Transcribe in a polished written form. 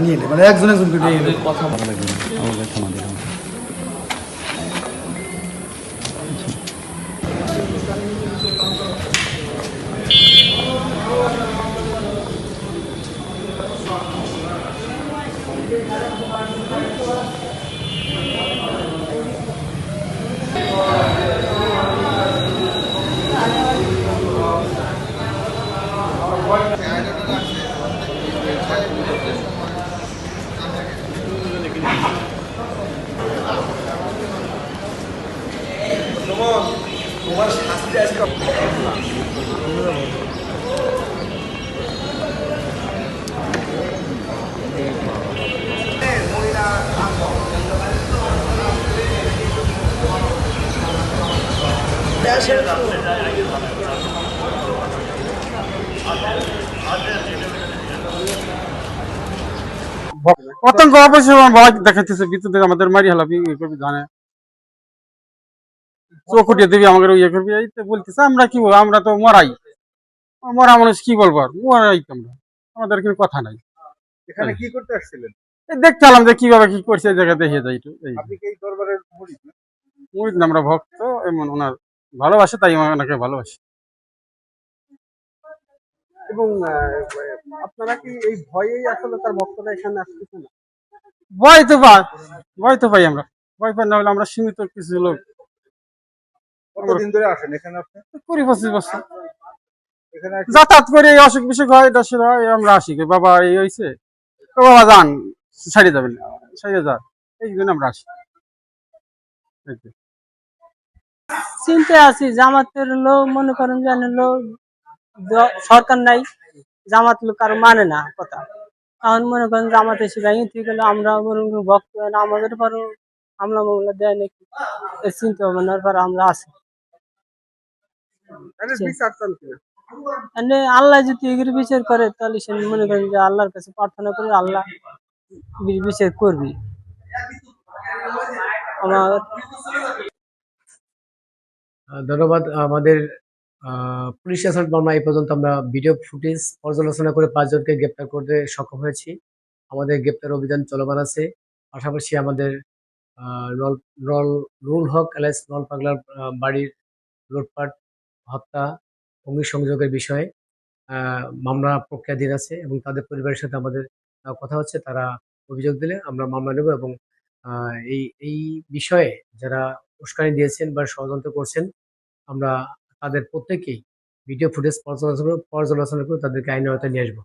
নিয়ে মানে একজন একজনকে নিয়ে কথা বলা লাগবে আমাদের থামাদের তোমার শাস্তি আজকে অত্যন্ত অবশ্যই দেখাচ্ছে বিদ্যুৎ আমাদের মারি হালাবি করবি জানে চোখ উঠিয়ে দেবী আমাদের ইয়ে করবি এই তো বলতেছে আমরা কি বলবো আমরা তো মরাই মরা মানুষ কি বলবো আর মরাই তো আমরা আমাদের কোনো কথা নাই। এখানে কি করতে আসছিলেন? দেখতে এলাম যে কিভাবে কি করছে এই জায়গা দেখে যাই একটু আপনি কি এই দরবারের মুরিদ না? মুরিদ না আমরা ভক্ত এমন ওনার ভালোবাসে তাই ওনাকে ভালোবাসি। এবং আপনারা কি এই ভয়েই আসলে তার ভক্তরা এখানে আসতেছে না? ভয় তো পাই আমরা ভয় পাই না হলে আমরা সীমিত কিছু লোক। কতদিন ধরে আসেন এখানে আপনি? 20-25 বছর এখানে যাতায়াত করে অসুখ বিসুখ হয় দেশের হয় আমরা আসি বাবা এই হয়েছে তো বাবা যান ছাড়িয়ে যাবেন ছাড়িয়ে যান এই জন্য আমরা আসি। চিন্তা আছি জামাতের লোক মনে করেন জানেন লোক সরকার নাই জামাত লোক কারো মানে না কথা এখন মনে করেন জামাত এসে ভেঙে থেকে গেলে আমরা ভক্ত আমাদের পরও হামলা মামলা দেয় নাকি এই চিন্তা ভাবনার পর আমরা আছি। আল্লাহ যদি এগুলো বিচার করে তাহলে সে মনে করেন যে আল্লাহর কাছে প্রার্থনা করে আল্লাহ বিচার করবি। আমার ধন্যবাদ। আমাদের পুলিশ অ্যাসল্ট মামলা এই পর্যন্ত আমরা ভিডিও ফুটেজ পর্যালোচনা করে 5 জনকে গ্রেপ্তার করতে সক্ষম হয়েছি। আমাদের গ্রেপ্তার অভিযান চলমান আছে। পাশাপাশি আমাদের রুল হক এলাইস নল পাগলার বাড়ির লুটপাট হত্যা অগ্নিসংযোগের বিষয়ে মামলা প্রক্রিয়াধীন আছে এবং তাদের পরিবারের সাথে আমাদের কথা হচ্ছে। তারা অভিযোগ দিলে আমরা মামলা নেব এবং এই বিষয়ে যারা উস্কানি দিয়েছেন বা ষড়যন্ত্র করছেন আমরা তাদের প্রত্যেকেই ভিডিও ফুটেজ পর্যালোচনা করে তাদেরকে আইনের আওতায় নিয়ে আসবো।